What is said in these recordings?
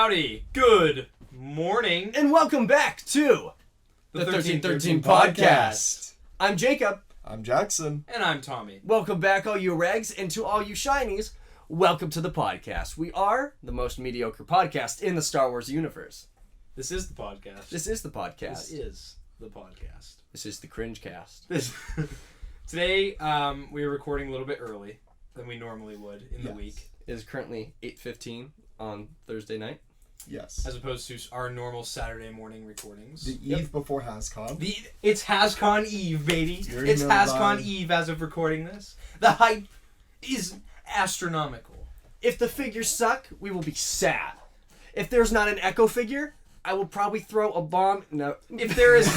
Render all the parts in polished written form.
Howdy, good morning, and welcome back to the 1313 Podcast. I'm Jacob. I'm Jackson. And I'm Tommy. Welcome back, all you Regs, and to all you Shinies, welcome to the podcast. We are the most mediocre podcast in the Star Wars universe. This is the podcast. This is the podcast. This is the podcast. This is the cringe cast. Today, we are recording a little bit early than we normally would in the week. It is currently 8:15 on Thursday night. Yes. As opposed to our normal Saturday morning recordings. The eve before HasCon. It's HasCon Eve, baby. It's HasCon Eve as of recording this. The hype is astronomical. If the figures suck, we will be sad. If there's not an Echo figure, I will probably throw a bomb. No. If there is...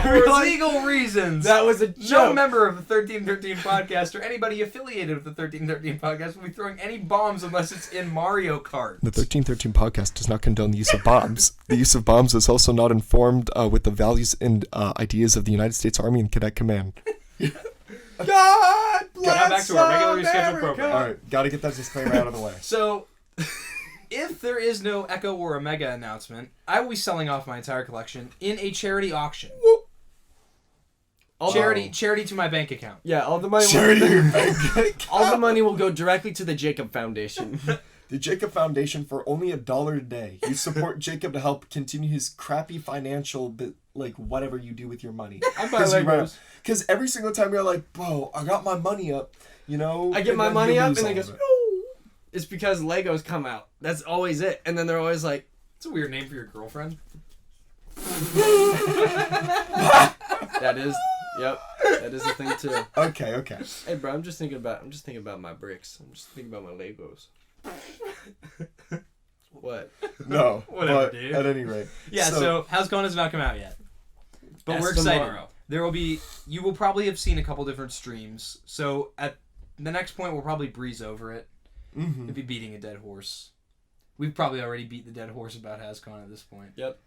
For legal reasons. That was a joke. No member of the 1313 Podcast or anybody affiliated with the 1313 Podcast will be throwing any bombs unless it's in Mario Kart. The 1313 Podcast does not condone the use of bombs. The use of bombs is also not informed with the values and ideas of the United States Army and Cadet Command. God bless Now back to our regularly scheduled program. Alright, gotta get that disclaimer out of the way. So, if there is no Echo or Omega announcement, I will be selling off my entire collection in a charity auction. Charity to my bank account. Yeah, all the money. All the money will go directly to the Jacob Foundation. The Jacob Foundation for only $1 a day. You support Jacob to help continue his crappy financial, whatever you do with your money. Because every single time you're like, bro, I got my money up, you know. I get my money up and it goes, no. It's because Legos come out. That's always it. And then they're always like, it's a weird name for your girlfriend. That is, yep, that is a thing too. Okay. Hey, bro, I'm just thinking about my bricks. I'm just thinking about my Legos. What? No. Whatever, dude. At any rate. Yeah, so HasCon has not come out yet. But we're excited. Tomorrow. You will probably have seen a couple different streams. So at the next point, we'll probably breeze over it. Mm-hmm. It'd be beating a dead horse. We've probably already beat the dead horse about HasCon at this point. Yep.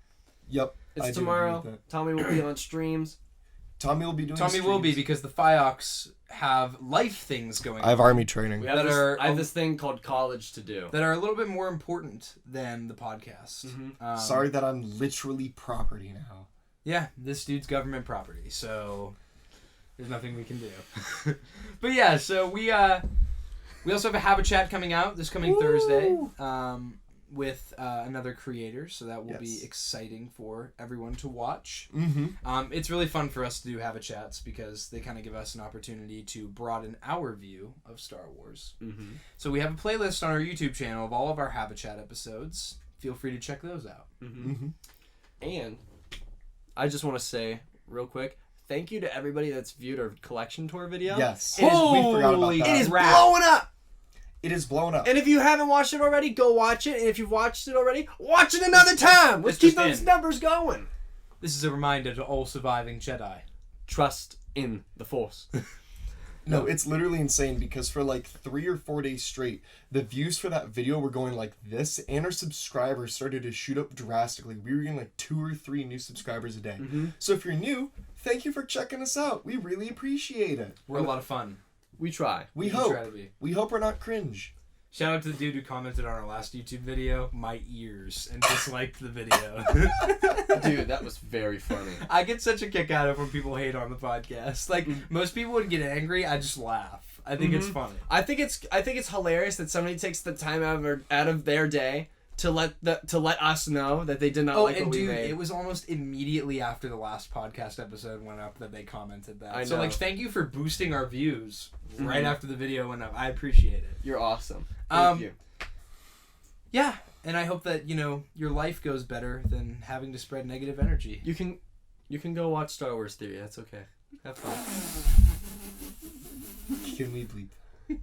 It's tomorrow. Tommy will be on streams. Tommy will be doing Tommy streams. will be because the FIOCs have life things going on. I have army training. I have this thing called college to do. That are a little bit more important than the podcast. Mm-hmm. Sorry that I'm literally property now. Yeah, this dude's government property, so there's nothing we can do. But yeah, so we also have a chat coming out this coming Thursday with another creator, so that will be exciting for everyone to watch. Mm-hmm. It's really fun for us to do Have a Chats because they kind of give us an opportunity to broaden our view of Star Wars. Mm-hmm. So we have a playlist on our YouTube channel of all of our Have a Chat episodes. Feel free to check those out. Mm-hmm. Mm-hmm. And I just want to say real quick, thank you to everybody that's viewed our collection tour video. Yes. We forgot about that. It is blowing up. It is blowing up. And if you haven't watched it already, go watch it. And if you've watched it already, watch it another time. Let's keep those numbers going. This is a reminder to all surviving Jedi. Trust in the Force. No, it's literally insane because for 3 or 4 days straight, the views for that video were going like this, and our subscribers started to shoot up drastically. We were getting 2 or 3 new subscribers a day. Mm-hmm. So if you're new, thank you for checking us out. We really appreciate it. We're a lot of fun. We try. We try hope. to be. We hope we're not cringe. Shout out to the dude who commented on our last YouTube video, my ears, and disliked the video. Dude, that was very funny. I get such a kick out of when people hate on the podcast. Most people would get angry, I just laugh. I think it's funny. I think it's hilarious that somebody takes the time out of their day to let us know that they did not like what we made. It was almost immediately after the last podcast episode went up that they commented that. I know. So thank you for boosting our views right after the video went up. I appreciate it. You're awesome. Thank you. Yeah, and I hope that your life goes better than having to spread negative energy. You can go watch Star Wars Theory. That's okay. Have fun. Can we bleep?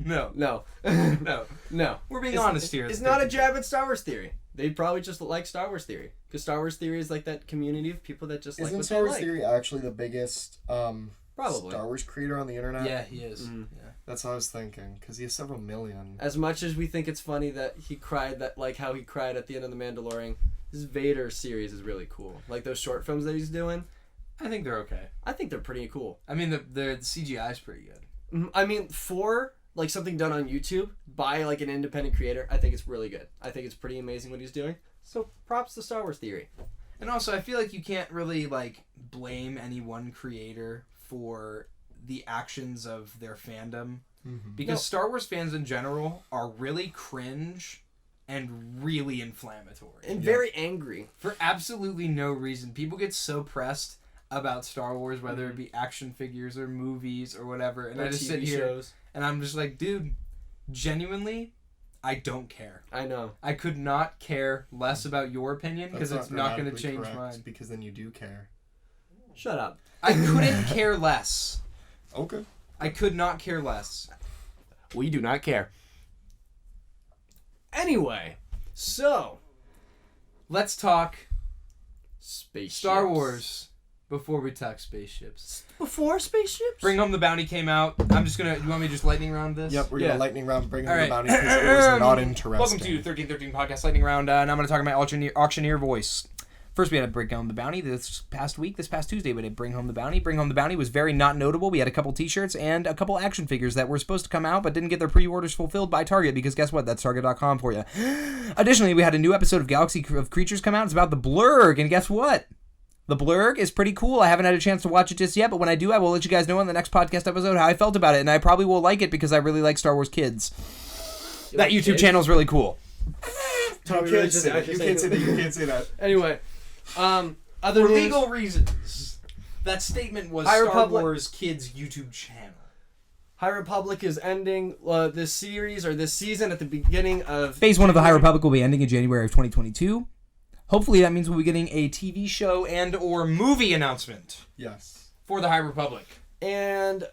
No. No. We're being honest here. It's not a jab at Star Wars Theory. They probably just like Star Wars Theory. Because Star Wars Theory is like that community of people that just like what they like. Isn't Star Wars Theory actually the biggest probably Star Wars creator on the internet? Yeah, he is. Mm-hmm. Yeah. That's what I was thinking. Because he has several million. As much as we think it's funny that he cried, how he cried at the end of The Mandalorian, his Vader series is really cool. Like those short films that he's doing. I think they're okay. I think they're pretty cool. I mean, the CGI is pretty good. I mean, for like something done on YouTube by like an independent creator, I think it's really good. I think it's pretty amazing what he's doing. So props to Star Wars Theory. And also, I feel like you can't really like blame any one creator for the actions of their fandom, because Star Wars fans in general are really cringe and really inflammatory And very angry. for absolutely no reason. People get so pressed about Star Wars, whether it be action figures or movies or whatever, and Or I just sit TV here shows. and I'm just like, dude, genuinely, I don't care. I know. I could not care less about your opinion because That's it's not going to grammatically change correct, mine. Because then you do care. Shut up. I couldn't care less. Okay. I could not care less. We do not care. Anyway, so Let's talk spaceships. Star Wars before we talk spaceships. Before spaceships? Bring Home the Bounty came out. I'm just gonna. You want me to just lightning round this? Yep, we're Yeah. gonna lightning round, bring All him right. the bounty because it was not interesting. Welcome to 1313 Podcast Lightning Round. And I'm going to talk about my auctioneer voice. First, we had to Bring Home the Bounty this past Tuesday, we did Bring Home the Bounty. Bring Home the Bounty was very not notable. We had a couple t-shirts and a couple action figures that were supposed to come out but didn't get their pre-orders fulfilled by Target because guess what? That's Target.com for you. Additionally, we had a new episode of Galaxy of Creatures come out. It's about the Blurg, and guess what? The Blurg is pretty cool. I haven't had a chance to watch it just yet, but when I do, I will let you guys know on the next podcast episode how I felt about it, and I probably will like it because I really like Star Wars Kids. That YouTube channel is really cool. You can't say that. You can't say that. Anyway, other For news, legal reasons, that statement was High Star Republic- Wars Kids YouTube channel. High Republic is ending this series or this season at the beginning of Phase 1 of the High Republic will be ending in January of 2022. Hopefully that means we'll be getting a TV show and or movie announcement Yes. for the High Republic. and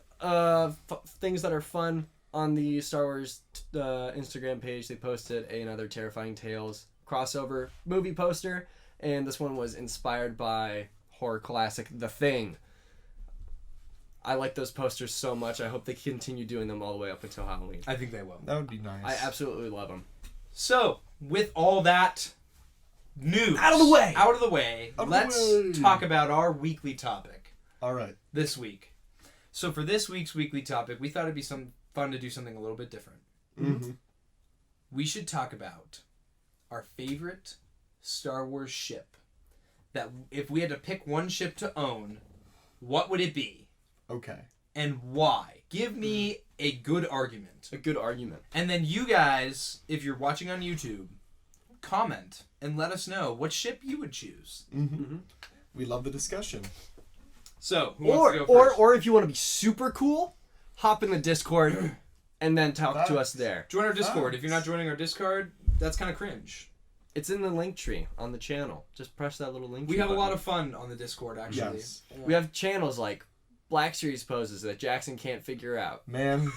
things that are fun on the Star Wars Instagram page. They posted another Terrifying Tales crossover movie poster, and this one was inspired by horror classic The Thing. I like those posters so much. I hope they continue doing them all the way up until Halloween. I think they will. That would be nice. I absolutely love them. So, with all that news Out of the way. out of the way, Out of the let's way. talk about our weekly topic All right. this week. So for this week's weekly topic, we thought it'd be fun to do something a little bit different. Mm-hmm. We should talk about our favorite Star Wars ship. That if we had to pick one ship to own, what would it be? Okay. And why? Give me a good argument. A good argument. And then you guys, if you're watching on YouTube, comment and let us know what ship you would choose. Mm-hmm. We love the discussion. So, who wants to go first? Or if you want to be super cool, hop in the Discord and then talk to us there. Join our Discord. If you're not joining our Discord, that's kind of cringe. It's in the link tree on the channel. Just press that little link We tree have a button. lot of fun on the Discord, actually. Yes. We have channels like Black Series poses that Jackson can't figure out. Man.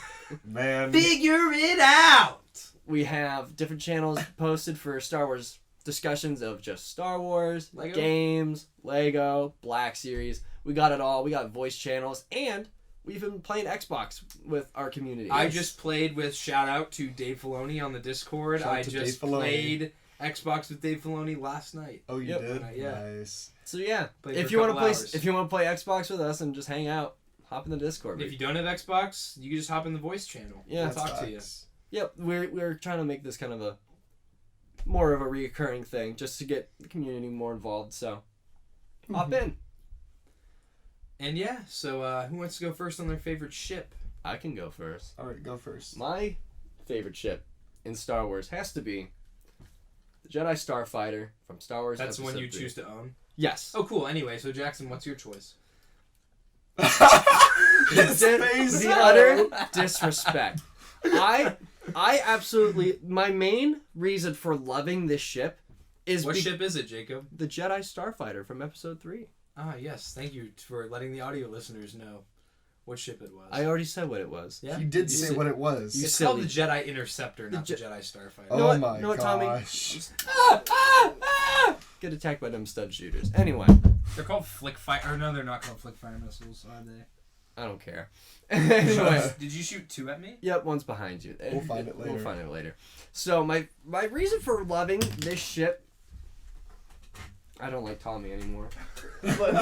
Figure it out! We have different channels posted for Star Wars discussions of just Star Wars, Lego? games, Lego, Black Series. We got it all. We got voice channels, and we've been playing Xbox with our community. I just played with shout out to Dave Filoni on the Discord. Shout out I to just Dave Filoni. played Xbox with Dave Filoni last night. Oh, you Yep. did? Yeah. Nice. So yeah, Played for if a you want to couple play, hours. if you want to play Xbox with us and just hang out, hop in the Discord. If you don't have Xbox, you can just hop in the voice channel. Yeah. We'll That's talk to you. facts. Yep, we're trying to make this kind of a more of a reoccurring thing, just to get the community more involved. So hop in. And yeah, so who wants to go first on their favorite ship? I can go first. All right, go first. My favorite ship in Star Wars has to be the Jedi Starfighter from Star Wars. That's the one Episode you 3. choose to own? Yes. Oh, cool. Anyway, so Jackson, what's your choice? The utter disrespect. I absolutely, my main reason for loving this ship is What ship is it, Jacob? the Jedi Starfighter from Episode 3. Ah, yes. Thank you for letting the audio listeners know what ship it was. I already said what it was. Yeah? You did You say said- what it was. It's silly. called the Jedi Interceptor, not the Je- Jedi Starfighter. Oh know what- my know what, Tommy? gosh. Get attacked by them stud shooters. Anyway, They're called flick fire. Or no, they're not called flick fire missiles, are they? I don't care. Anyway. Did you shoot two at me? Yep, one's behind you. We'll find it later. We'll find it later. So my reason for loving this ship, I don't like Tommy anymore. But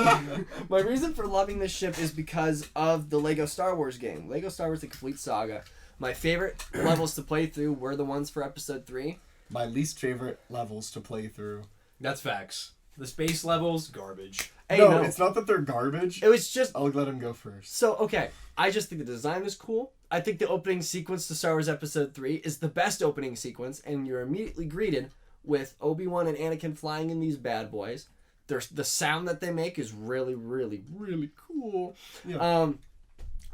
my reason for loving this ship is because of the Lego Star Wars game. Lego Star Wars: The Complete Saga. My favorite levels to play through were the ones for Episode 3. My least favorite levels to play through. That's facts. The space levels, garbage. Hey, No, it's not that they're garbage. It was just... I'll let him go first. So, okay. I just think the design is cool. I think the opening sequence to Star Wars Episode 3 is the best opening sequence, and you're immediately greeted with Obi-Wan and Anakin flying in these bad boys. The sound that they make is really, really, really cool. Yeah.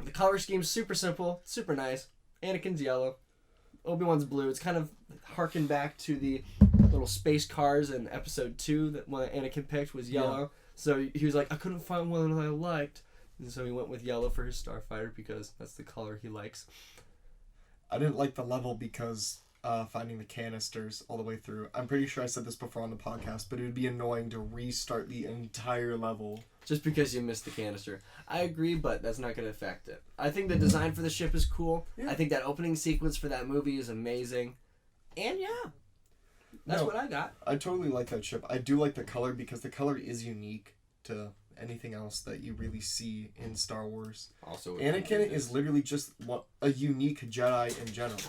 The color scheme's super simple, super nice. Anakin's yellow. Obi-Wan's blue. It's kind of harkened back to the little space cars in Episode 2 that one Anakin picked was yellow. Yeah. So he was like, I couldn't find one that I liked. And so he went with yellow for his starfighter because that's the color he likes. I didn't like the level because finding the canisters all the way through. I'm pretty sure I said this before on the podcast, but it would be annoying to restart the entire level. Just because you missed the canister. I agree, but that's not going to affect it. I think the design for the ship is cool. Yeah. I think that opening sequence for that movie is amazing. And yeah, that's what I got. I totally like that ship. I do like the color because the color is unique to anything else that you really see in Star Wars. Also, Anakin is literally just a unique Jedi in general.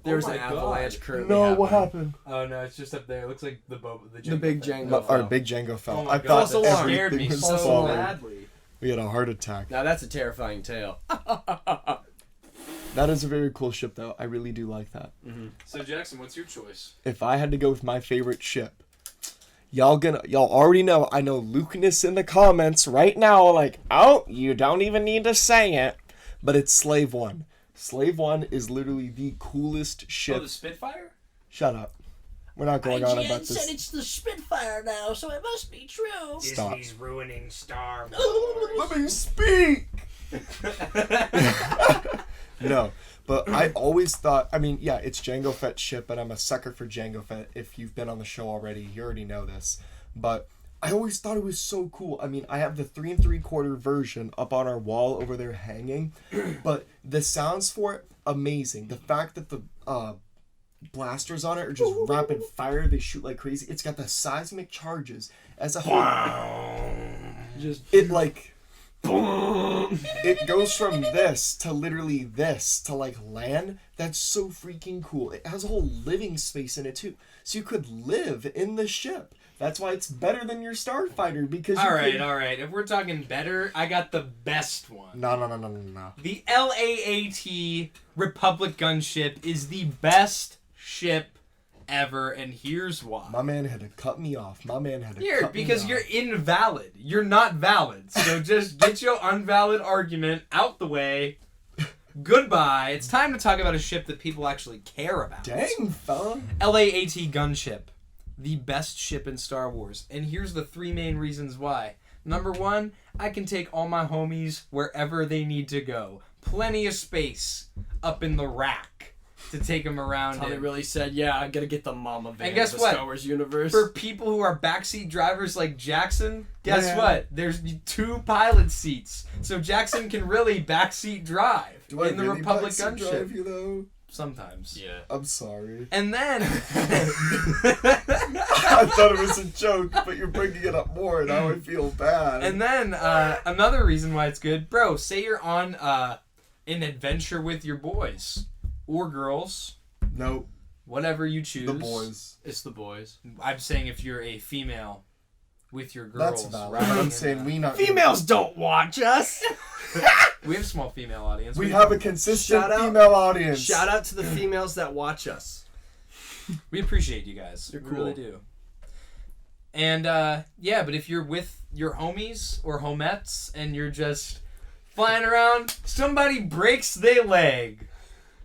There's an avalanche currently. No, happening. What happened? Oh no, it's just up there. It looks like the big Jango. Our big Jango fell. Oh I God, thought that scared me was so falling. badly. We had a heart attack. Now that's a terrifying tale. That is a very cool ship, though. I really do like that. Mm-hmm. So Jackson, what's your choice? If I had to go with my favorite ship, y'all already know. I know Lukeness in the comments right now. Like, oh, you don't even need to say it, but it's Slave One. Slave One is literally the coolest ship. Oh, the Spitfire? Shut up. We're not going on about this. said it's the Spitfire now, so it must be true. Stop. Disney's ruining Star Wars. Let me speak! No, but I always thought, I mean, yeah, it's Jango Fett's ship, and I'm a sucker for Jango Fett. If you've been on the show already, you already know this. But I always thought it was so cool. I mean, I have the 3 3/4 version up on our wall over there hanging, but the sounds for it, amazing. The fact that the blasters on it are just rapid fire, they shoot like crazy. It's got the seismic charges as a whole. It like... It goes from this to literally this to like land. That's so freaking cool. It has a whole living space in it too, so you could live in the ship. That's why it's better than your starfighter because all right. If we're talking better, I got the best one. No. The LAAT Republic gunship is the best ship ever, and here's why. My man had to cut me off. Because you're invalid. You're not valid. So just get your unvalid argument out the way. Goodbye. It's time to talk about a ship that people actually care about. Dang, fella. LAAT gunship. The best ship in Star Wars. And here's the 3 main reasons why. Number 1, I can take all my homies wherever they need to go. Plenty of space up in the rack to take them around. Tommy really said, yeah, I gotta get the mama van and guess of the what? Star Wars universe. For people who are backseat drivers like Jackson, guess what? There's 2 pilot seats. So Jackson can really backseat drive in the Republic gunship. Drive you, though? Sometimes. Yeah. I'm sorry. And then... I thought it was a joke, but you're bringing it up more, and now I feel bad. And then another reason why it's good. Bro, say you're on an adventure with your boys. Or girls. Nope. Whatever you choose. The boys. It's the boys. I'm saying if you're a female with your girls. That's valid. I'm saying we not... Females don't watch us! We have a small female audience. We have a consistent female audience. Shout out to the females that watch us. We appreciate you guys. You're we cool. really do. And, yeah, but if you're with your homies or homettes and you're just flying around, somebody breaks their leg.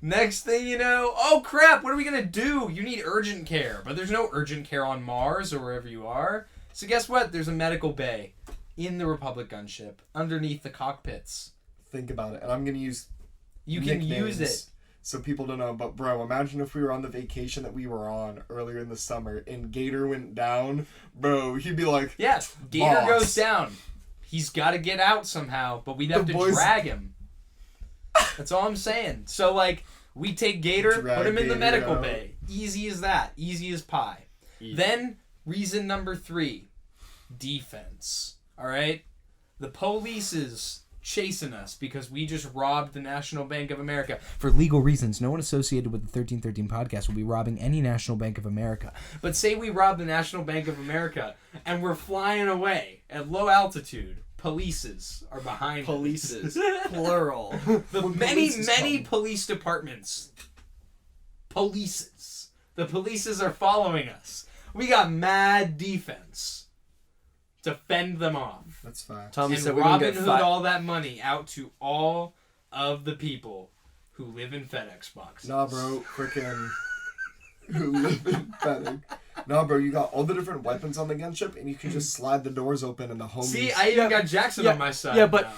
Next thing you know, oh crap, what are we going to do? You need urgent care. But there's no urgent care on Mars or wherever you are. So guess what? There's a medical bay in the Republic gunship underneath the cockpits. Think about it. And I'm going to use You can use it. So people don't know. But bro, imagine if we were on the vacation that we were on earlier in the summer and Gator went down. Bro, he'd be like, yeah, Gator boss. goes down. He's got to get out somehow, but we'd have to drag him. That's all I'm saying. So, like, we take Gator, put him in the medical bay. Easy as that. Easy as pie. Easy. Then, reason number 3. defense. All right? The police is chasing us because we just robbed the National Bank of America. For legal reasons, no one associated with the 1313 podcast will be robbing any National Bank of America. But say we rob the National Bank of America and we're flying away at low altitude. Polices are behind Polices. Plural. The many police departments. Polices. The polices are following us. We got mad defense to fend them off. That's fine. Tommy And said we're gonna Robin get Hood all that money out to all of the people who live in FedEx boxes. Nah, bro. Freaking. Who live in FedEx. Nah, bro. You got all the different weapons on the gunship, and you can just slide the doors open and the homies. See, I even got Jackson on my side. Yeah, but now.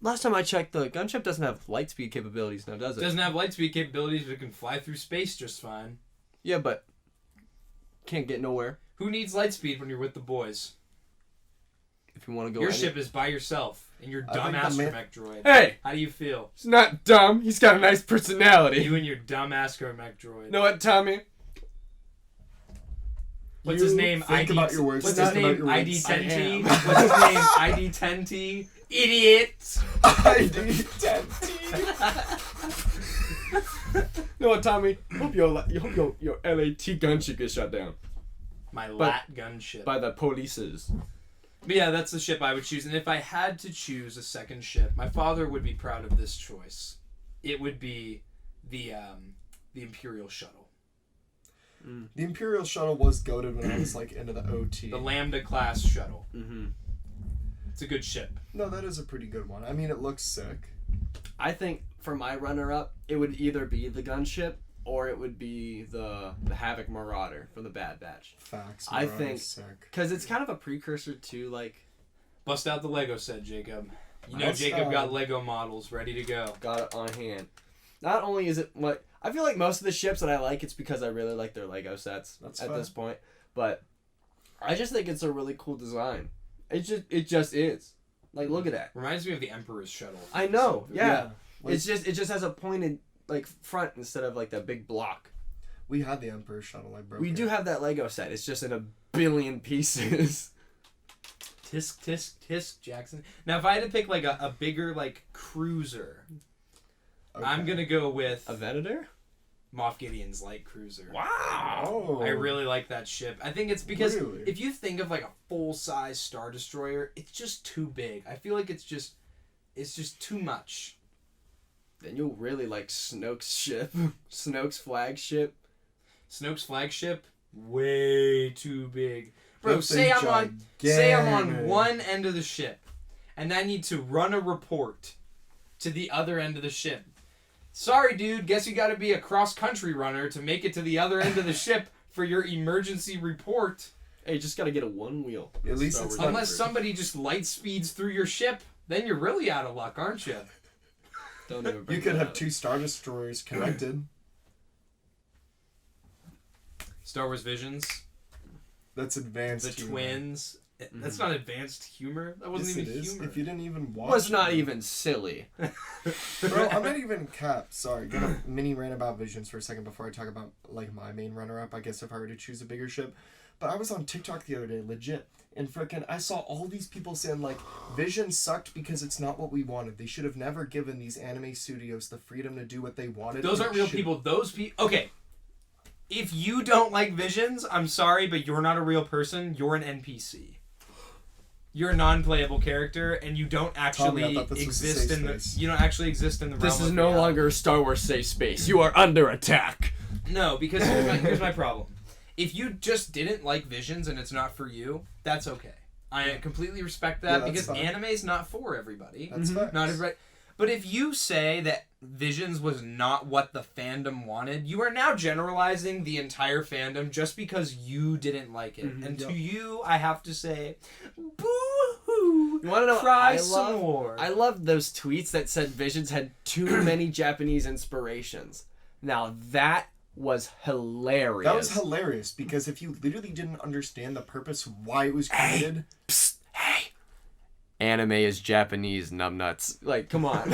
last time I checked, the gunship doesn't have light speed capabilities now, does it? It doesn't have light speed capabilities, but it can fly through space just fine. Yeah, but can't get nowhere. Who needs light speed when you're with the boys? If you want to go, Your ship is by yourself, and your dumb astromech droid. Hey, How do you feel? he's not dumb. He's got a nice personality. You and your dumb astromech droid. You know what, Tommy? What's his name? Think about your words. What's Think his about name? your words. ID10T. What's his name? ID10T. Idiot. ID10T. You know what, Tommy? Hope your LAT gunship gets shut down My lat gunship. by the polices. But yeah, that's the ship I would choose. And if I had to choose a second ship, my father would be proud of this choice. It would be the Imperial Shuttle. The Imperial Shuttle was goated when I was like into the OT. The Lambda class shuttle. Mm-hmm. It's a good ship. No, that is a pretty good one. I mean, it looks sick. I think for my runner-up, it would either be the gunship or it would be the Havoc Marauder from the Bad Batch. Facts. I bro, think- sick. Because it's kind of a precursor to, like, Bust out the Lego set, Jacob. You know Bust Jacob out. got Lego models ready to go. got it on hand. Not only is it like I feel like most of the ships that I like, it's because I really like their Lego sets That's at fine. this point. But I just think it's a really cool design. It just is. Like, look at that. Reminds me of the Emperor's shuttle. I know. Yeah. Like, It just has a pointed like front instead of like that big block. we had the Emperor Shuttle. I broke We it. do have that Lego set. It's just in a billion pieces. Tisk, tisk, tisk, Jackson. Now, if I had to pick like a bigger like cruiser, Okay. I'm gonna go with A Venator? Moff Gideon's light cruiser. Wow. Oh. I really like that ship. I think it's because Really? if you think of like a full-size Star Destroyer, it's just too big. I feel like it's just too much. Then you'll really like Snoke's ship. Snoke's flagship. Snoke's flagship, way too big. Bro, That say thing's I'm on gigantic. one end of the ship, and I need to run a report to the other end of the ship. Sorry, dude. Guess you got to be a cross-country runner to make it to the other end of the ship for your emergency report. Hey, you just gotta get a one wheel. At least Star it's Wars not- Unless Adventure. somebody just light speeds through your ship, then you're really out of luck, aren't you? Don't even bring You could that have up. 2 Star Destroyers connected. Star Wars Visions, That's advanced. the humor. twins. That's not advanced humor. That wasn't Yes, even it is. humor. If you didn't even watch. Was not it. even silly. Bro, I'm not even capped. Sorry, gonna mini rant about Visions for a second before I talk about like my main runner-up. I guess if I were to choose a bigger ship, but I was on TikTok the other day, legit, and frickin' I saw all these people saying like Vision sucked because it's not what we wanted. They should have never given these anime studios the freedom to do what they wanted. Those It aren't real should- people. Those people. Okay. If you don't like Visions, I'm sorry, but you're not a real person. You're an NPC. You're a non-playable character, and you don't actually Tommy, I thought this was a exist safe in the. space. You don't actually exist in the realm. This is of no reality. longer a Star Wars safe space. You are under attack. No, because here's my problem. If you just didn't like Visions and it's not for you, that's okay. I completely respect Yeah, that that's because fine. anime is not for everybody. That's facts. Not everybody. But if you say that Visions was not what the fandom wanted, you are now generalizing the entire fandom just because you didn't like it. And to you, I have to say, boo-hoo! You want to know? Cry I some love. more. I love those tweets that said Visions had too many Japanese inspirations. Now that was hilarious. That was hilarious because if you literally didn't understand the purpose why it was created, Psst, hey. Anime is Japanese numbnuts. Like, come on.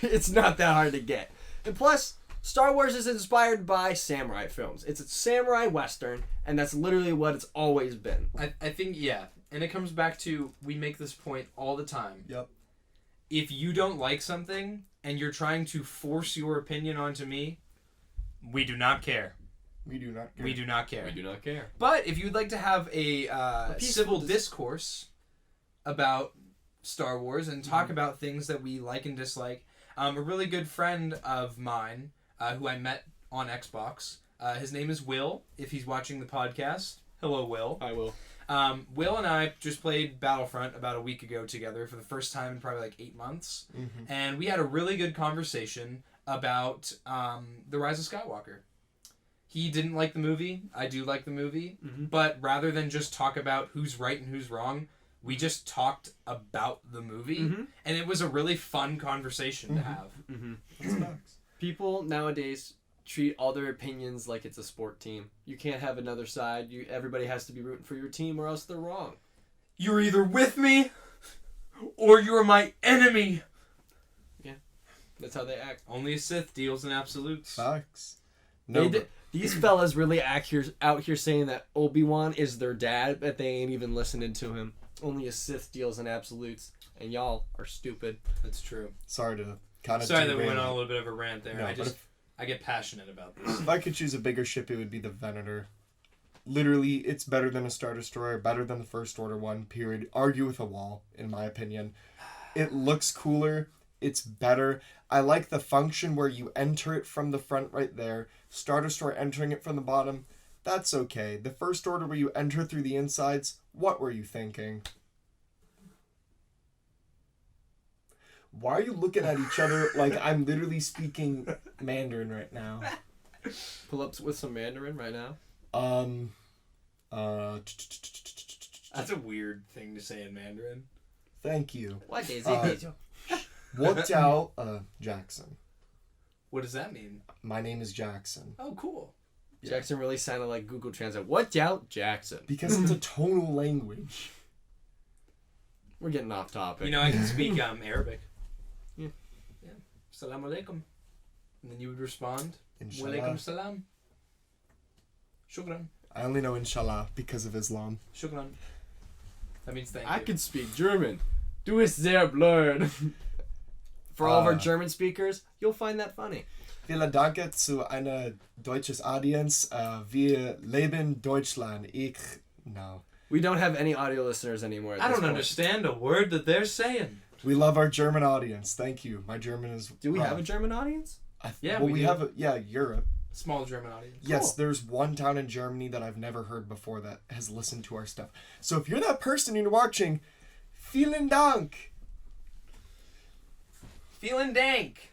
It's not that hard to get. And plus, Star Wars is inspired by samurai films. It's a samurai western, and that's literally what it's always been. I think, yeah. And it comes back to, we make this point all the time. Yep. If you don't like something and you're trying to force your opinion onto me, we do not care. We do not care. We do not care. We do not care. But if you'd like to have a civil peaceful discourse about Star Wars and talk about things that we like and dislike, a really good friend of mine who I met on Xbox, his name is Will, if he's watching the podcast. Hello, Will. I will. Will and I just played Battlefront about a week ago together for the first time in probably like 8 months. Mm-hmm. And we had a really good conversation about The Rise of Skywalker. He didn't like the movie. I do like the movie. Mm-hmm. But rather than just talk about who's right and who's wrong, we just talked about the movie. Mm-hmm. And it was a really fun conversation to have. Mm-hmm. That's facts. People nowadays treat all their opinions like it's a sport team. You can't have another side. Everybody has to be rooting for your team, or else they're wrong. You're either with me or you're my enemy. That's how they act. Only a Sith deals in absolutes. Facts. No, These fellas really out here saying that Obi-Wan is their dad, but they ain't even listening to him. Only a Sith deals in absolutes, and y'all are stupid. That's true. sorry to kind of. Sorry that we went on a little bit of a rant there. No, I get passionate about this. If I could choose a bigger ship, it would be the Venator. Literally, it's better than a Star Destroyer, better than the First Order one, period. Argue with a wall, in my opinion. It looks cooler. It's better. I like the function where you enter it from the front right there. Star Destroyer entering it from the bottom. That's okay. The First Order where you enter through the insides, what were you thinking? Why are you looking at each other like I'm literally speaking Mandarin right now? Pull up with some Mandarin right now. That's a weird thing to say in Mandarin. Thank you. What is it? What Jackson. What does that mean? My name is Jackson. Oh, cool. Jackson really sounded like Google Translate. What out, Jackson? Because it's a tonal language. We're getting off topic. You know, I can speak Arabic. Yeah. Salam alaikum. And then you would respond, Inshallah. Walaikum salam. Shukran. I only know Inshallah because of Islam. Shukran. That means thank I you. can speak German. Du ist sehr blöd. For all of our German speakers, you'll find that funny. Vielen Dank zu einer deutsches Audience. Wir leben Deutschland. No. We don't have any audio listeners anymore. I don't understand a word that they're saying. We love our German audience. Thank you. My German is. Do we have a German audience? Yeah, well, we we do. have Europe. Small German audience. Yes, Cool. there's one town in Germany that I've never heard before that has listened to our stuff. So if you're that person and you're watching, vielen Dank. Feeling dank.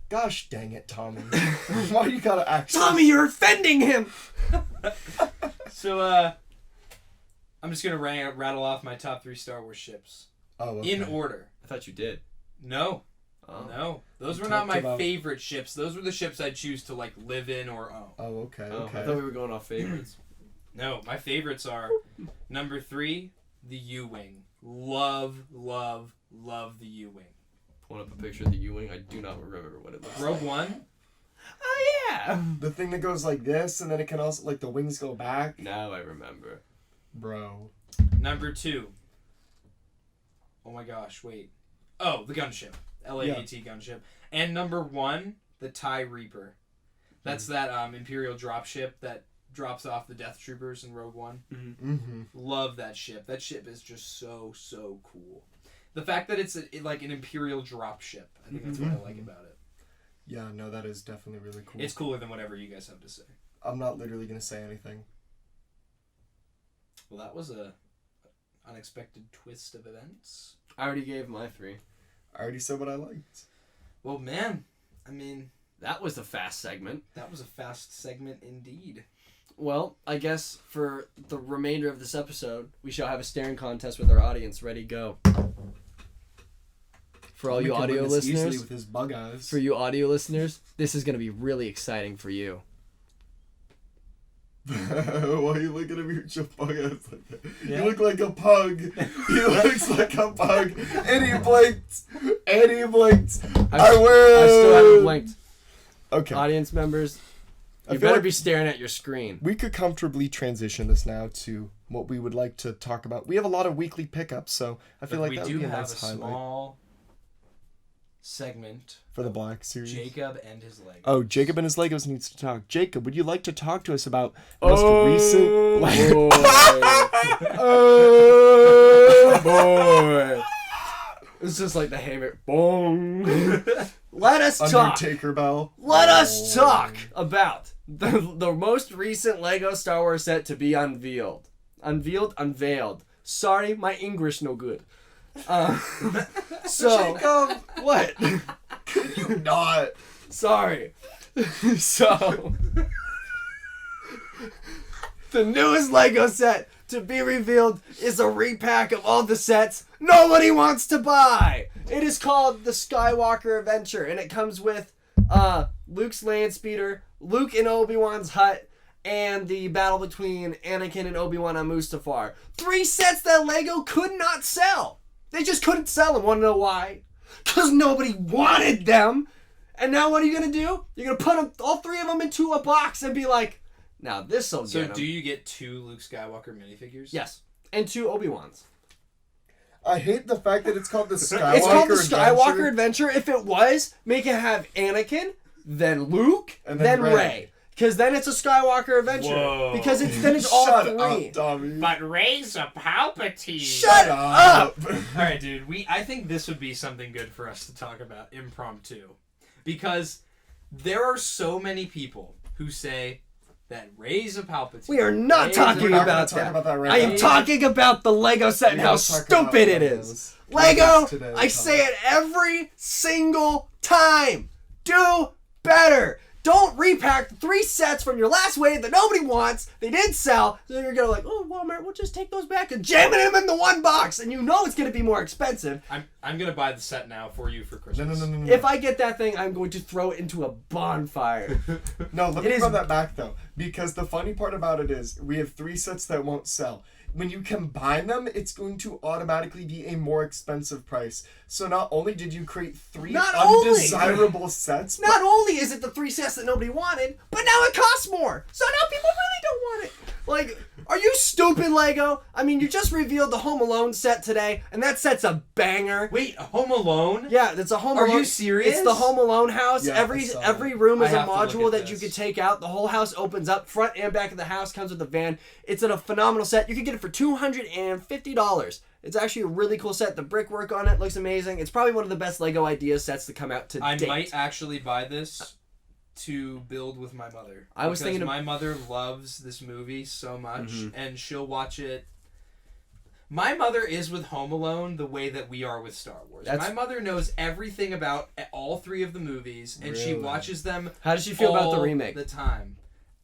Gosh dang it, Tommy. Why you gotta act? Tommy, you're offending him! So, I'm just gonna rattle off my top 3 Star Wars ships. Oh, okay. In order. I thought you did. No. Oh. No. Those You were not talked my about- favorite ships. Those were the ships I'd choose to, like, live in or own. Oh, okay, Oh, okay. I thought we were going off favorites. No, my favorites are number 3, the U-Wing. Love, love, love the U-Wing. Pulling up a picture of the U-Wing. I do not remember what it looks like. Rogue One. Oh, yeah! The thing that goes like this, and then it can also, like, the wings go back. Now I remember. Bro. Number 2. Oh my gosh, wait. Oh, the gunship. LAAT gunship. And number 1, the TIE Reaper. That's that Imperial dropship that drops off the Death Troopers in Rogue One. Mm-hmm. Love that ship. That ship is just so, so cool. The fact that it's like an Imperial dropship. I think that's what I like about it. Yeah, no, that is definitely really cool. It's cooler than whatever you guys have to say. I'm not literally gonna say anything. Well, that was a unexpected twist of events. I already gave my 3. I already said what I liked. Well, man, I mean, That was a fast segment. that was a fast segment indeed. Well, I guess for the remainder of this episode, we shall have a staring contest with our audience. Ready, go. For all We you can win audio this easily listeners, with his bug eyes. for you audio listeners, this is going to be really exciting for you. Why are you looking at me with your bug eyes like that? Yeah. You look like a pug. He looks like a pug. And he blinked. And he blinked. I win. I still haven't blinked. Okay. Audience members, I you feel better like be staring at your screen. we could comfortably transition this now to what we would like to talk about. We have a lot of weekly pickups, so I feel But like we that do would be a have nice a highlight small segment for the Black series. Jacob and his Legos. Oh, Jacob and his Legos needs to talk. Jacob, would you like to talk to us about most recent? boy. Oh boy. It's just like the hammer. Boom. Let us talk. Undertaker bell. Let us talk about the most recent Lego Star Wars set to be unveiled. Unveiled. Sorry, my English no good. So Jacob, what? could you not? Sorry. So the newest Lego set to be revealed is a repack of all the sets nobody wants to buy. It is called the Skywalker Adventure, and it comes with Luke's land speeder, Luke and Obi-Wan's hut, and the battle between Anakin and Obi-Wan on Mustafar. 3 sets that Lego could not sell. They just couldn't sell them. Want to know why? Because nobody wanted them. And now what are you going to do? You're going to put them, all 3 of them into a box and be like, now this'll So get them. do you get 2 Luke Skywalker minifigures? Yes. And 2 Obi-Wans. I hate the fact that it's called the Skywalker It's called the Skywalker Adventure. Adventure. If it was, make it have Anakin, then Luke, And then then Rey. Rey. Because then it's a Skywalker Adventure. Whoa. Because then it's all Shut 3. up, dummy. But Rey's a Palpatine. Shut up! Alright, dude. I think this would be something good for us to talk about impromptu. Because there are so many people who say that Rey's a Palpatine. We are not Rey's talking We're not about gonna that. talk about that right I am now. talking about the Lego set and We how will talk about stupid it Legos. is. Lego, Today, I say it every single time. Do better. Don't repack the 3 sets from your last wave that nobody wants. They didn't sell. So you're going to like, oh, Walmart, we'll just take those back and jam them in the one box. And you know it's going to be more expensive. I'm going to buy the set now for you for Christmas. No. If I get that thing, I'm going to throw it into a bonfire. No, let It me is- run that back though, because the funny part about it is we have 3 sets that won't sell. When you combine them, it's going to automatically be a more expensive price. So not only did you create 3 Not only- undesirable sets, Not only is it the 3 sets that nobody wanted, but now it costs more. So now people really don't want it. Like, are you stupid, Lego? I mean, you just revealed the Home Alone set today, and that set's a banger. Wait, Home Alone? Yeah, it's a Home Are Alone. you serious? It's the Home Alone house. Yeah, I every saw every it. room is I a have to look module at that you this. could take out. The whole house opens up, front and back of the house, comes with a van. It's a phenomenal set. You can get it for $250. It's actually a really cool set. The brickwork on it looks amazing. It's probably one of the best Lego idea sets to come out to I date. might actually buy this to build with my mother. I was Because thinking of- my mother loves this movie so much, Mhm. and she'll watch it. My mother is with Home Alone the way that we are with Star Wars. That's- My mother knows everything about all 3 of the movies, and she Really? watches them How did you feel about the all remake? the time.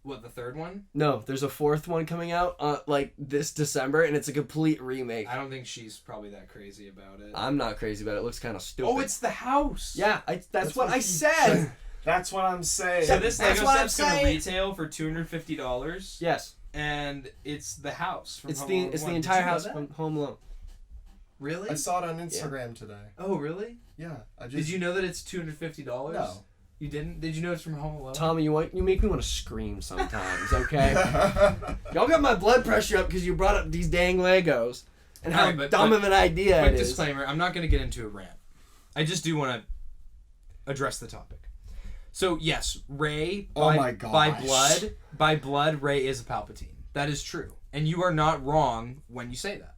What, the 3rd one? No, there's a 4th one coming out like this December, and it's a complete remake. I don't think she's probably that crazy about it. I'm not crazy about it. It looks kind of stupid. Oh, it's the house. yeah. That's what I he said. That's what I'm saying. So this That's Lego what I'm set's gonna saying. retail for $250. Yes, And it's the house. From it's Home the Alone it's the 1. Did entire you know house that? from Home Alone. Really? I saw it on Instagram today. Oh, really? Yeah, I just. Did you know that it's $250? No. You didn't? Did you know it's from Home Alone? Tommy, you make me want to scream sometimes. Okay, y'all got my blood pressure up because you brought up these dang Legos and how Alright, but- dumb of an idea Quick it is. disclaimer: I'm not going to get into a rant. I just do want to address the topic. So yes, Rey. Oh by, my gosh. By blood, Rey is a Palpatine. That is true, and you are not wrong when you say that.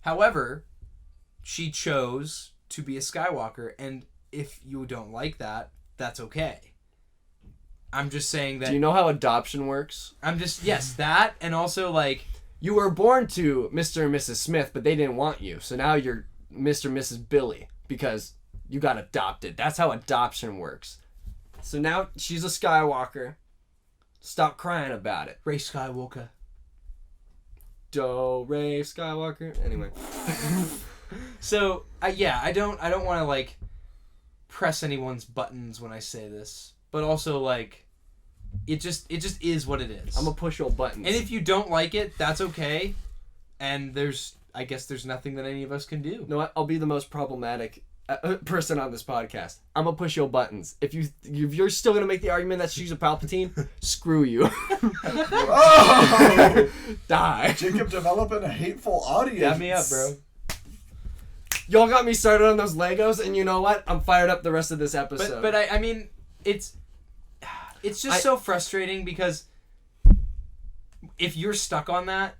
However, she chose to be a Skywalker, and if you don't like that, that's okay. I'm just saying that. Do you know how adoption works? I'm just yes, that, and also like You were born to Mr. and Mrs. Smith, but they didn't want you, so now you're Mr. and Mrs. Billy because you got adopted. That's how adoption works. So now she's a Skywalker. Stop crying about it. Rey Skywalker. Do Rey Skywalker. Anyway. So yeah, I don't want to like press anyone's buttons when I say this, but also like it just is what it is. I'm gonna push your buttons. And if you don't like it, that's okay. And I guess there's nothing that any of us can do. No, I'll be the most problematic person on this podcast. I'm gonna push your buttons. If you're still gonna make the argument that she's a Palpatine, screw you. Oh! Die. Jacob developing a hateful audience. Dab me up, bro. Y'all got me started on those Legos, and you know what? I'm fired up the rest of this episode. But I mean, it's just so frustrating because if you're stuck on that,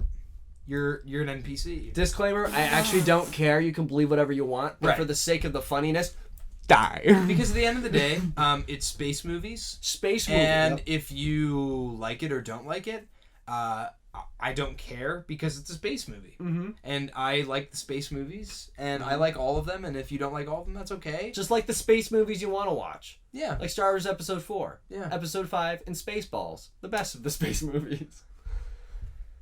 you're an NPC. Disclaimer, I actually don't care. You can believe whatever you want. But Right. for the sake of the funniness, die. Because at the end of the day, it's space movies. Space movie. And if you like it or don't like it, I don't care because it's a space movie. Mm-hmm. And I like the space movies, and I like all of them, and if you don't like all of them, that's okay. Just like the space movies you want to watch. Yeah. Like Star Wars Episode 4. Yeah. Episode 5, and Spaceballs. The best of the space movies.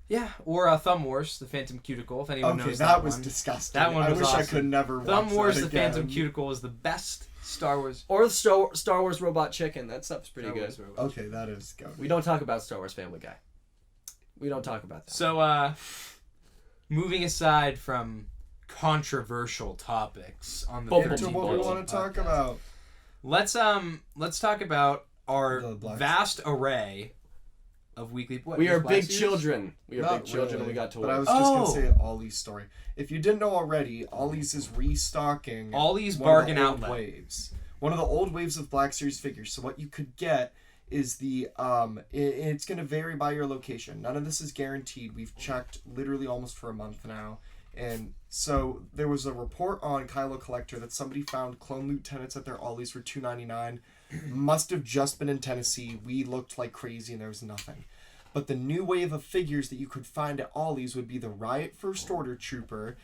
Yeah, or Thumb Wars, the Phantom Cuticle, if anyone Okay, knows that was one. disgusting. That one I was wish I awesome. could never watch Thumb Wars, that the again. Phantom Cuticle is the best Star Wars. Or the Star Wars Robot Chicken. That stuff's pretty good. Okay, that is good. We don't talk about Star Wars Family Guy. We don't talk about that. So, moving aside from controversial topics on the Get to 13 what we Balls want to talk podcast, about. Let's talk about our The Black- vast array of weekly. What, We just are Black big Series? children. We are Not big children, really, and we got to But I work. was just Oh. gonna say Ollie's story. If you didn't know already, Ollie's is restocking Ollie's one of bargain the old outlet. waves. One of the old waves of Black Series figures. So what you could get is the it's gonna vary by your location. None of this is guaranteed. We've checked literally almost for a month now. And so there was a report on Kylo Collector that somebody found clone lieutenants at their Ollie's for $2.99. Must have just been in Tennessee. We looked like crazy and there was nothing. But the new wave of figures that you could find at Ollie's would be the Riot First Order Trooper.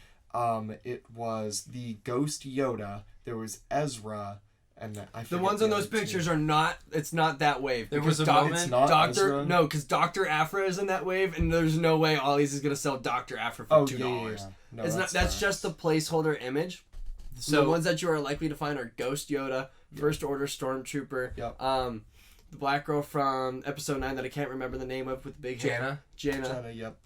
It was the Ghost Yoda. There was Ezra. And I The forget ones in those other two. pictures are not. It's not that wave. There because was a moment- It's not Doctor Ezra? no, because Dr. Afra is in that wave, and there's no way Ollie's is gonna sell Dr. Afra for Oh, $2. yeah. No, It's not. That's just the placeholder image. So The ones that you are likely to find are Ghost Yoda, First Order Stormtrooper, Yep. the black girl from Episode 9 that I can't remember the name of with the big hair. Jana. Jana. Yep.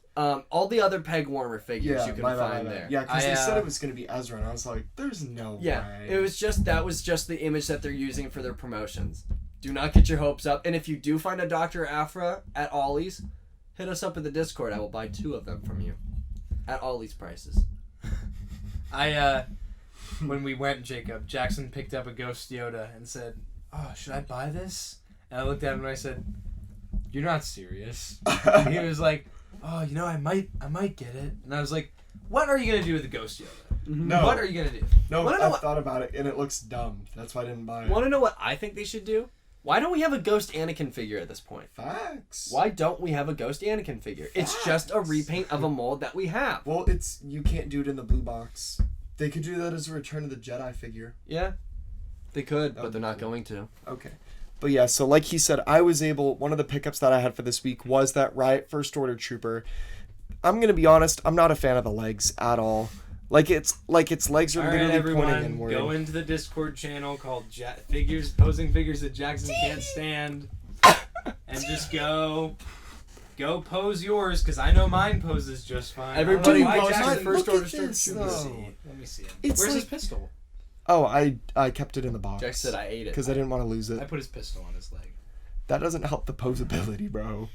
All the other Peg Warmer figures Yeah, you can my find bad. there. Yeah, because they I, said it was going to be Ezra, and I was like, there's no Yeah, way. it was just that was just the image that they're using for their promotions. Do not get your hopes up. And if you do find a Dr. Afra at Ollie's, hit us up in the Discord. I will buy 2 of them from you at Ollie's prices. When we went, Jackson picked up a Ghost Yoda and said, "Oh, should I buy this?" And I looked at him and I said, "You're not serious." And he was like, "Oh, I might get it." And I was like, "What are you gonna do with the Ghost Yoda? No. What are you gonna do?" No, Wanna know I've what- thought about it, and it looks dumb. That's why I didn't buy it. Want to know what I think they should do? Why don't we have a Ghost Anakin figure at this point? Facts. Why don't we have a Ghost Anakin figure? It's just a Facts. repaint of a mold that we have. Well, you can't do it in the blue box. They could do that as a Return of the Jedi figure. Yeah, they could, That but would they're be not cool. going to. Okay. But yeah, so like he said, one of the pickups that I had for this week was that Riot First Order Trooper. I'm going to be honest, I'm not a fan of the legs at all. Like its legs are All right, literally everyone, pointing inward. go into the Discord channel called posing figures that Jackson can't stand, and just go pose yours, because I know mine poses just fine. Everybody I don't know why posts Jackson- their First Look Order at this, Stormtrooper. though. Let me see him. It's Where's his like- pistol? Oh, I kept it in the box. Jack said I ate it. Because I didn't want to lose I it. put his pistol on his leg. That doesn't help the posability, bro.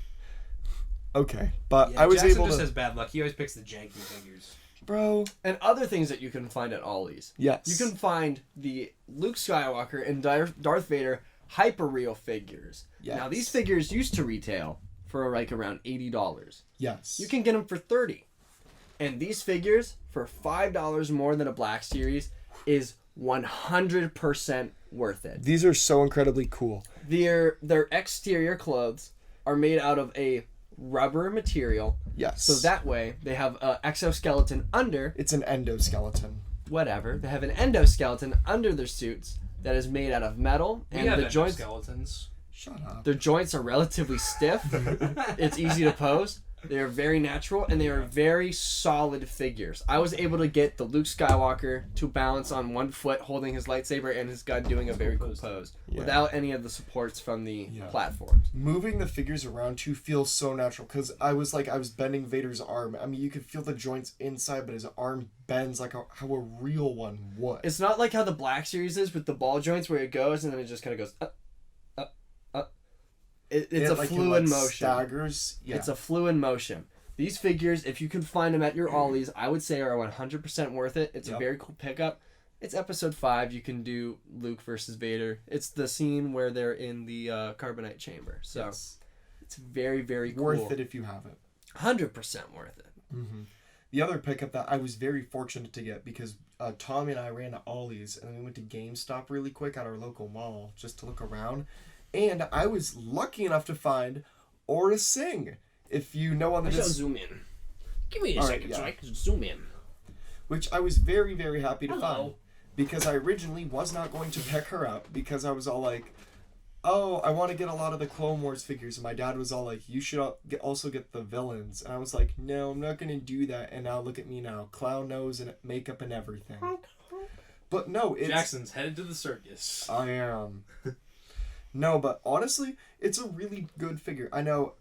Okay, but Yeah, I was Jackson able just to... has bad luck. He always picks the janky figures. Bro, And other things that you can find at Ollie's. yes. You can find the Luke Skywalker and Darth Vader hyper real figures. Yes. Now these figures used to retail for like around $80. Yes. You can get them for $30. And these figures for $5 more than a Black Series is 100% worth it. These are so incredibly cool. Their exterior clothes are made out of a rubber material, Yes. so that way they have an exoskeleton under It's an endoskeleton. whatever. They have an endoskeleton under their suits that is made out of metal, We and have the joints skeletons. Shut up. their joints are relatively stiff. It's easy to pose. They are very natural, and they are very solid figures. I was able to get the Luke Skywalker to balance on one foot, holding his lightsaber and his gun, doing a very cool pose, without any of the supports from the platforms. Moving the figures around too feels so natural, because I was bending Vader's arm. I mean, you could feel the joints inside, but his arm bends like how a real one would. It's not like how the Black Series is with the ball joints, where it goes and then it just kind of goes up. It's a fluid motion. Staggers. Yeah. It's a fluid motion. These figures, if you can find them at your Ollies, I would say are 100% worth it. It's a very cool pickup. It's episode 5. You can do Luke versus Vader. It's the scene where they're in the carbonite chamber. So it's very, very cool. Worth it if you have it. 100% worth it. Mm-hmm. The other pickup that I was very fortunate to get, because Tommy and I ran to Ollie's and then we went to GameStop really quick at our local mall just to look around. And I was lucky enough to find Aura Singh. If you know on the... I shall zoom in. Give me a second so I can zoom in. Which I was very, very happy to find. Because I originally was not going to pick her up, because I was all like, oh, I want to get a lot of the Clone Wars figures. And my dad was all like, you should also get the villains. And I was like, no, I'm not going to do that. And now look at me now. Clown nose and makeup and everything. But no, it's... Jackson's headed to the circus. I am. No, but honestly, it's a really good figure. I know,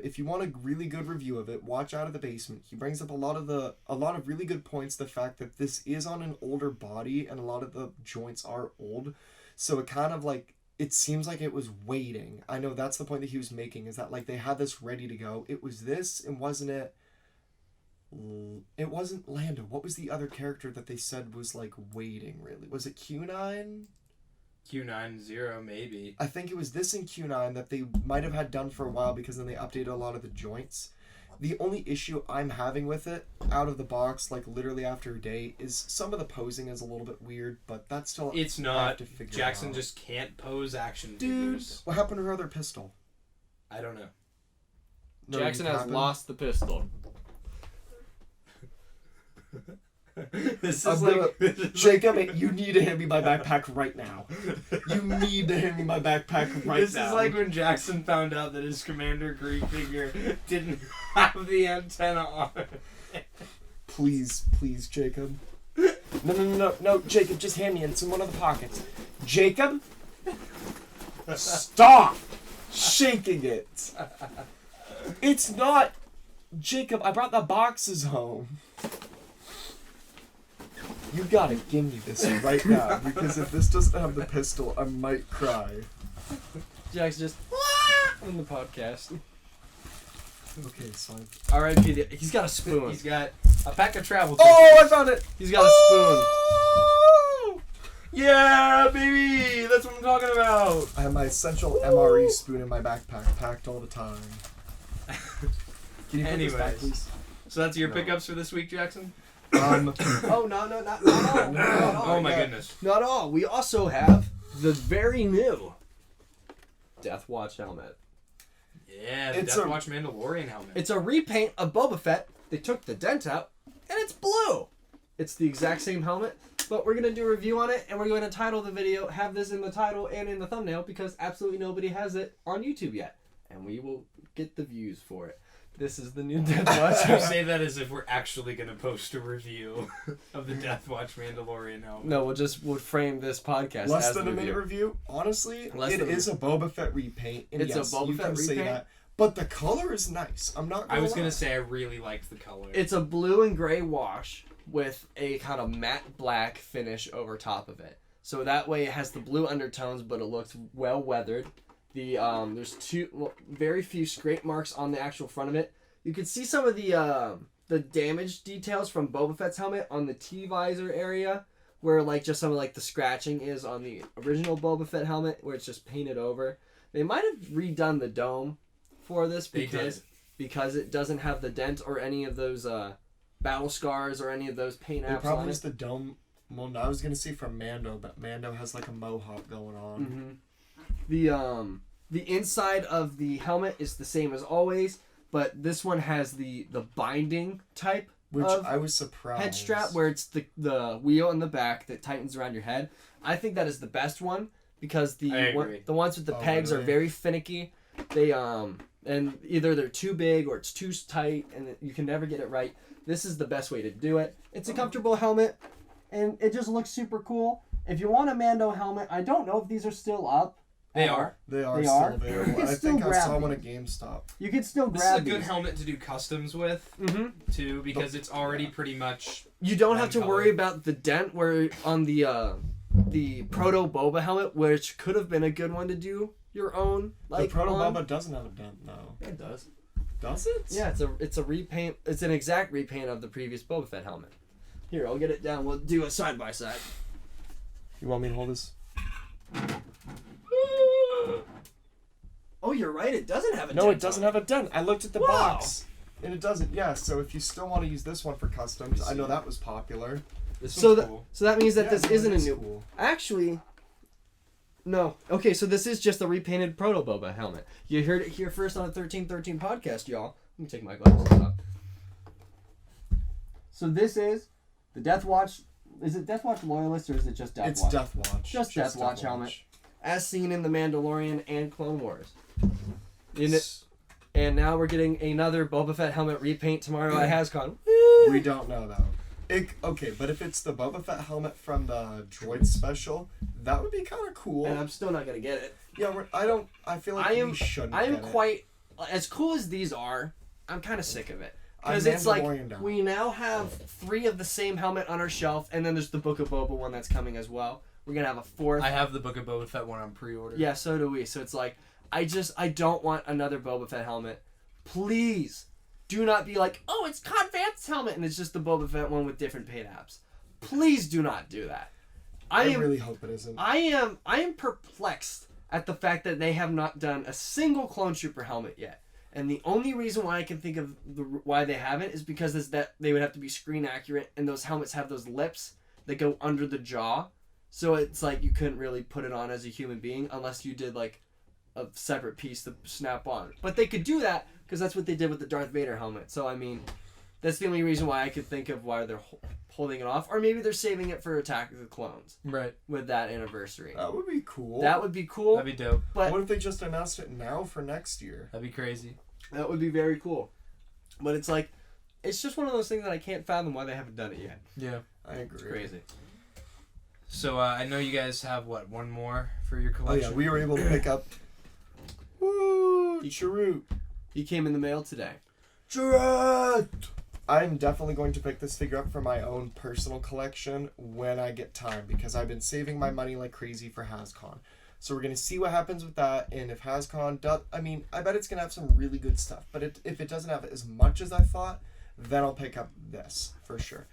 if you want a really good review of it, watch Out of the Basement. He brings up a lot of really good points. The fact that this is on an older body and a lot of the joints are old, so it kind of like, it seems like it was waiting. I know that's the point that he was making, is that like they had this ready to go. It was this, and wasn't it? It wasn't Lando. What was the other character that they said was like waiting? Really, was it Q9? Q90 maybe. I think it was this in Q9 that they might have had done for a while, because then they updated a lot of the joints. The only issue I'm having with it, out of the box, like literally after a day, is some of the posing is a little bit weird, but that's still... It's not. Jackson just can't pose action figures. What happened to her other pistol? I don't know. Jackson has lost the pistol. This is like Jacob, you need to hand me my backpack right now. You need to hand me my backpack right now. This is like when Jackson found out that his Commander Greek figure didn't have the antenna on it. Please, Jacob. No, Jacob, just hand me it. It's in one of the pockets. Jacob? Stop shaking it. It's not... Jacob, I brought the boxes home. You gotta give me this right now, because if this doesn't have the pistol, I might cry. Jack's just on the podcast. Okay, so R.I.P. He's got a spoon. He's got a pack of travel. Oh, I found it! He's got a spoon. Yeah, baby! That's what I'm talking about! I have my essential MRE spoon in my backpack, packed all the time. Can you put this back, please? So that's your pickups for this week, Jackson? Oh, no, not all. Oh my goodness. Not all. We also have the very new Death Watch helmet. Yeah, the Death Watch Mandalorian helmet. It's a repaint of Boba Fett. They took the dent out, and it's blue. It's the exact same helmet, but we're going to do a review on it, and we're going to title the video, have this in the title and in the thumbnail, because absolutely nobody has it on YouTube yet. And we will get the views for it. This is the new Death Watch. You say that as if we're actually going to post a review of the Death Watch Mandalorian helmet. No, we'll frame this podcast less as than a minute review. Honestly, it is a Boba Fett repaint. And it's yes, a Boba Fett repaint. Say that, but the color is nice. I'm not. I was going to say I really liked the color. It's a blue and gray wash with a kind of matte black finish over top of it. So that way it has the blue undertones, but it looks well weathered. There's very few scrape marks on the actual front of it. You can see some of the damage details from Boba Fett's helmet on the T-visor area, where like just some of like the scratching is on the original Boba Fett helmet, where it's just painted over. They might have redone the dome for this because it doesn't have the dent or any of those battle scars or any of those paint apps. It probably is the dome. Well, no, I was gonna say from Mando, but Mando has like a mohawk going on. Mm-hmm. The inside of the helmet is the same as always, but this one has the binding type, which of I was surprised. Head strap, where it's the wheel in the back that tightens around your head. I think that is the best one because the ones with the pegs are very finicky. They And either they're too big or it's too tight, and you can never get it right. This is the best way to do it. It's a comfortable helmet, and it just looks super cool. If you want a Mando helmet, I don't know if these are still up. They are. They are They still are? available. You can I still think I grab saw one these. at GameStop. You can still This is grab a good these. helmet to do customs with, too, because it's already pretty much... You don't have to one worry color. about the dent where on the Proto Boba helmet, which could have been a good one to do your own. Like The Proto on. Boba doesn't have a dent, no. It does. Does it? Yeah, it's a repaint. It's an exact repaint of the previous Boba Fett helmet. Here, I'll get it down. We'll do a side by side. You want me to hold this? Oh, you're right. It doesn't have a No, dent it doesn't on have a dent. I looked at the Wow. box. And it doesn't. Yeah, so if you still want to use this one for customs, I know that was popular. This So one's cool. So that means that Yeah, this no, isn't a that's new. cool. Actually, no. Okay, so this is just the repainted Proto Boba helmet. You heard it here first on the 1313 podcast, y'all. Let me take my glasses off. So this is the Death Watch. Is it Death Watch Loyalist or is it just Death It's Watch? Death Watch. Just Death Watch helmet. As seen in The Mandalorian and Clone Wars. And now we're getting another Boba Fett helmet repaint tomorrow at HasCon. We don't know though. Okay, but if it's the Boba Fett helmet from the Droid special, that would be kind of cool. And I'm still not gonna get it. Yeah, I feel like we shouldn't. I am get it. quite as cool as these are. I'm kind of sick of it because I'm it's like Mandalorian down. we now have 3 of the same helmet on our shelf, and then there's the Book of Boba one that's coming as well. We're gonna have a 4th. I have the Book of Boba Fett one on pre-order. Yeah, so do we. So it's like I don't want another Boba Fett helmet. Please do not be like, oh, it's Cod Vance's helmet, and it's just the Boba Fett one with different paint apps. Please do not do that. I really hope it isn't. I am perplexed at the fact that they have not done a single Clone Trooper helmet yet. And the only reason why I can think of why they haven't is because is that they would have to be screen accurate, and those helmets have those lips that go under the jaw. So it's like you couldn't really put it on as a human being unless you did like a separate piece to snap on. But they could do that because that's what they did with the Darth Vader helmet. So I mean, that's the only reason why I could think of why they're holding it off. Or maybe they're saving it for Attack of the Clones Right. with that anniversary. That would be cool. That would be cool. That'd be dope. But What if they just announced it now for next year? That'd be crazy. that would be very cool. But it's like, it's just one of those things that I can't fathom why they haven't done it yet. Yeah. I agree. It's crazy. So I know you guys have, one more for your Oh collection? yeah, we were able to pick up. Woo! Chirrut. He came in the mail today. Chirrut! I'm definitely going to pick this figure up for my own personal collection when I get time because I've been saving my money like crazy for HasCon. So we're going to see what happens with that, and if HasCon does, I bet it's going to have some really good stuff, but if it doesn't have as much as I thought, then I'll pick up this, for sure.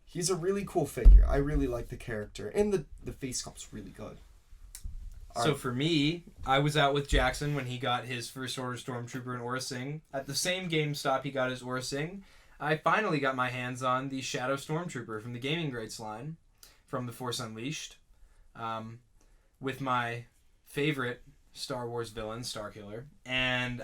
He's a really cool figure. I really like the character, and the face sculpt's really good. So for me, I was out with Jackson when he got his First Order Stormtrooper in Aura Sing. At the same GameStop he got his Aura Sing, I finally got my hands on the Shadow Stormtrooper from the Gaming Greats line from The Force Unleashed. With my favorite Star Wars villain, Starkiller. And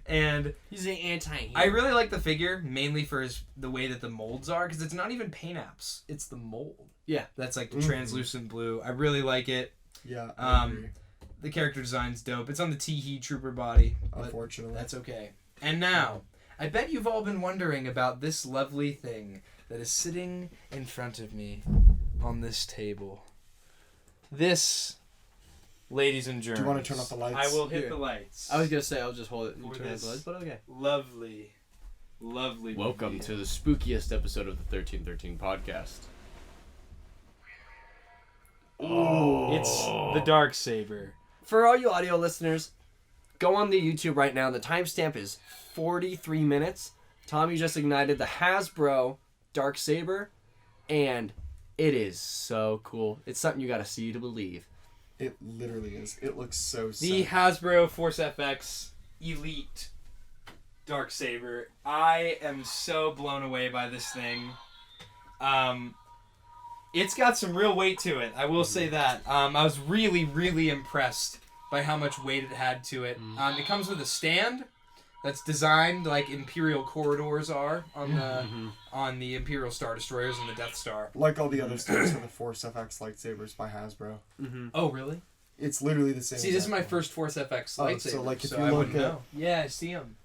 and He's an anti-hero. I really like the figure, mainly for the way that the molds are, because it's not even paint apps. It's the mold. Yeah. That's like the translucent blue. I really like it. Yeah, I agree. The character design's dope. It's on the Tee Trooper body. But Unfortunately. that's okay. And now, I bet you've all been wondering about this lovely thing that is sitting in front of me on this table. This, ladies and germs. Do you want to turn off the lights? I will hit Here. the lights. I was gonna say I'll just hold it and For turn this. the lights, but okay. Lovely, lovely. Welcome movie. to the spookiest episode of the 1313 podcast. It's the Dark Saber. For all you audio listeners, go on the YouTube right now. The timestamp is 43 minutes. Tommy just ignited the Hasbro Dark Saber, and it is so cool. It's something you gotta see to believe. It literally is. It looks so The sick. Hasbro Force FX Elite Dark Saber. I am so blown away by this thing. It's got some real weight to it. I will say that. I was really, really impressed by how much weight it had to it. It comes with a stand that's designed like Imperial corridors are on the Imperial Star Destroyers and the Death Star. Like all the other stars for the Force FX lightsabers by Hasbro. Oh, really? It's literally the same. See, this is my first Force FX lightsaber. So like if so you I look wouldn't at know. Yeah, I see them.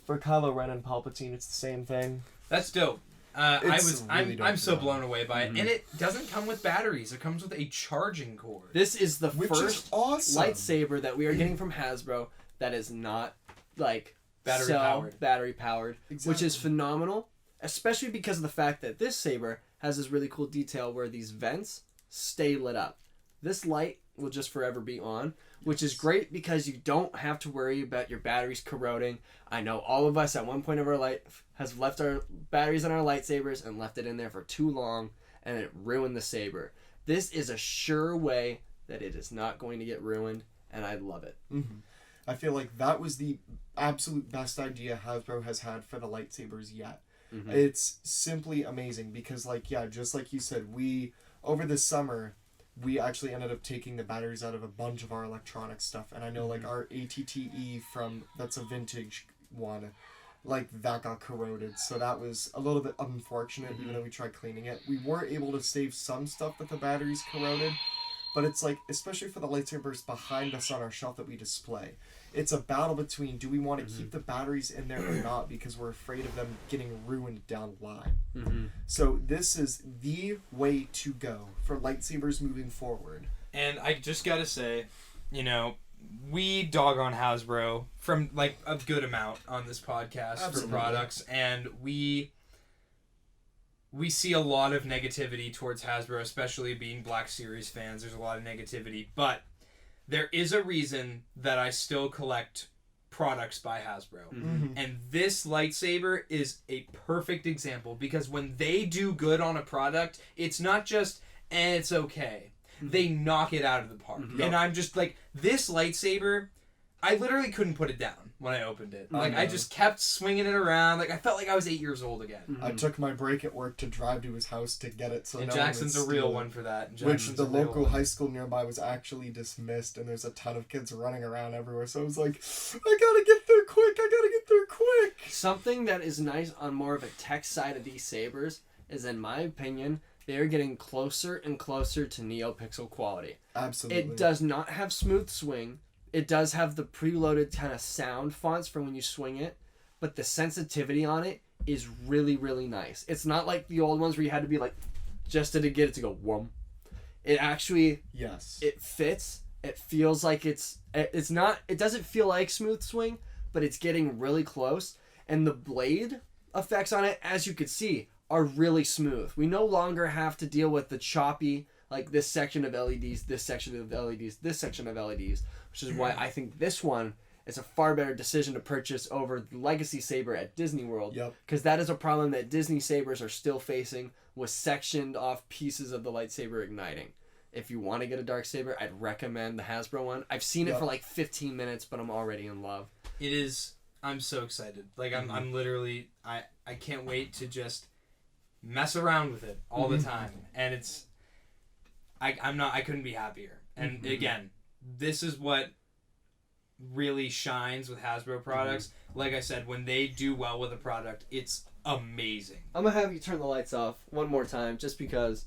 for Kylo Ren and Palpatine, it's the same thing. That's dope. It's really dope I'm so for that. blown away by it, and it doesn't come with batteries. It comes with a charging cord. This is the Which first is awesome. lightsaber that we are getting from Hasbro that is not like battery powered, Exactly. which is phenomenal, especially because of the fact that this saber has this really cool detail where these vents stay lit up. This light will just forever be on, which is great because you don't have to worry about your batteries corroding. I know all of us at one point of our life has left our batteries in our lightsabers and left it in there for too long, and it ruined the saber. This is a sure way that it is not going to get ruined, and I love it. Mm-hmm. I feel like that was the absolute best idea Hasbro has had for the lightsabers yet. Mm-hmm. It's simply amazing because, like, yeah, just like you said, over the summer, we actually ended up taking the batteries out of a bunch of our electronic stuff. And I know, like, our ATTE that's a vintage one, like, that got corroded. So that was a little bit unfortunate, even though we tried cleaning it. We were able to save some stuff that the batteries corroded. But it's like, especially for the lightsabers behind us on our shelf that we display, it's a battle between do we want to keep the batteries in there or not because we're afraid of them getting ruined down the line. Mm-hmm. So this is the way to go for lightsabers moving forward. And I just gotta say, we dog on Hasbro from like a good amount on this podcast Absolutely. for products, and we see a lot of negativity towards Hasbro, especially being Black Series fans. There's a lot of negativity, but there is a reason that I still collect products by Hasbro. Mm-hmm. And this lightsaber is a perfect example because when they do good on a product, it's not just, it's okay. They knock it out of the park. Mm-hmm. And I'm just like, this lightsaber, I literally couldn't put it down when I opened it. Like, I just kept swinging it around. Like, I felt like I was 8 years old again. Mm-hmm. I took my break at work to drive to his house to get it. So And no one Jackson's would a real steal it. one for that. Which Jackson's the a real local one. high school nearby was actually dismissed, and there's a ton of kids running around everywhere. So I was like, I gotta get there quick. Something that is nice on more of a tech side of these sabers is, in my opinion, they are getting closer and closer to NeoPixel quality. Absolutely. It does not have smooth swing. It does have the preloaded kind of sound fonts for when you swing it, but the sensitivity on it is really, really nice. It's not like the old ones where you had to be like, just to get it to go whum. It actually, Yes. it fits. It feels like it doesn't feel like smooth swing, but it's getting really close. And the blade effects on it, as you could see, are really smooth. We no longer have to deal with the choppy, like this section of LEDs, this section of LEDs, this section of LEDs, which is why I think this one is a far better decision to purchase over the Legacy Saber at Disney World. Yep. Because that is a problem that Disney Sabers are still facing with sectioned off pieces of the lightsaber igniting. If you want to get a dark saber, I'd recommend the Hasbro one. I've seen it for like 15 minutes, but I'm already in love. It is. I'm so excited. Like, I'm literally, I can't wait to just mess around with it all the time. And it's, I couldn't be happier. And again, this is what really shines with Hasbro products. Like I said, when they do well with a product, it's amazing. I'm going to have you turn the lights off one more time just because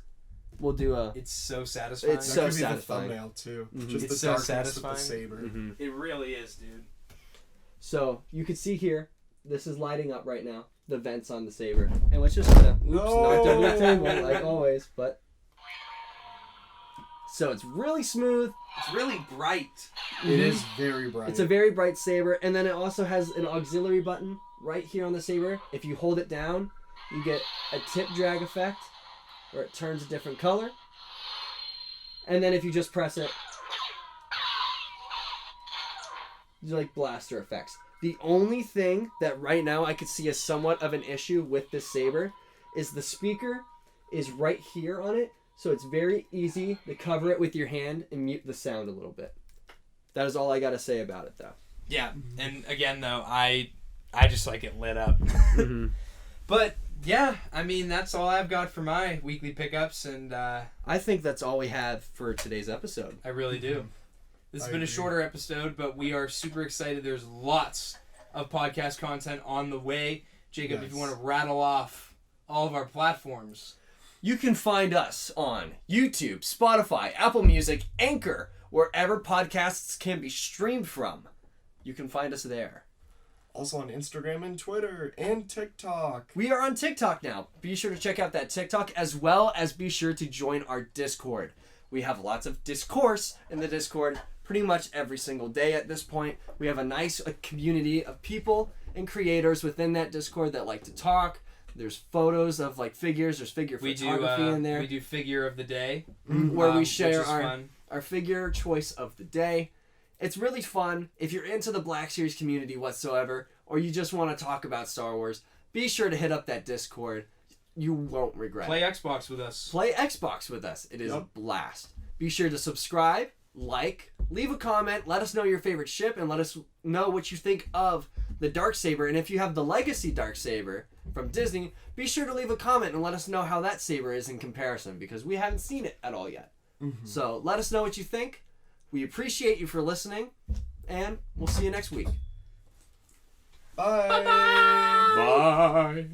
we'll do a... It's so satisfying. It's That so could be satisfying. the thumbnail too. Mhm. Just It's the so darkness satisfying. of the saber. It really is, dude. So you can see here, this is lighting up right now, the vents on the saber. And let's just knocked over the table like always, but... So it's really smooth. It's really bright. It is very bright. It's a very bright saber, and then it also has an auxiliary button right here on the saber. If you hold it down, you get a tip drag effect, where it turns a different color. And then if you just press it, you like blaster effects. The only thing that right now I could see as somewhat of an issue with this saber is the speaker is right here on it, so it's very easy to cover it with your hand and mute the sound a little bit. That is all I got to say about it, though. Yeah, and again, though, I just like it lit up. But, yeah, I mean, that's all I've got for my weekly pickups, and I think that's all we have for today's episode. I really do. This has I been a agree. shorter episode, but we are super excited. There's lots of podcast content on the way. Jacob, if you want to rattle off all of our platforms. You can find us on YouTube, Spotify, Apple Music, Anchor. wherever podcasts can be streamed from. You can find us there. Also on Instagram and Twitter and TikTok. We are on TikTok now. Be sure to check out that TikTok, as well as be sure to join our Discord. We have lots of discourse in the Discord pretty much every single day at this point. We have a nice community of people and creators within that Discord that like to talk. There's photos of like figures. There's figure photography in there. We do figure of the day. Where we share fun. our figure choice of the day. It's really fun. If you're into the Black Series community whatsoever, or you just want to talk about Star Wars, be sure to hit up that Discord. You won't regret Play it. Xbox with us. Play Xbox with us. It is a blast. Be sure to subscribe, like, leave a comment, let us know your favorite ship, and let us know what you think of the Darksaber. And if you have the Legacy Darksaber from Disney, be sure to leave a comment and let us know how that saber is in comparison, because we haven't seen it at all yet. So let us know what you think. We appreciate you for listening, and we'll see you next week. Bye. Bye.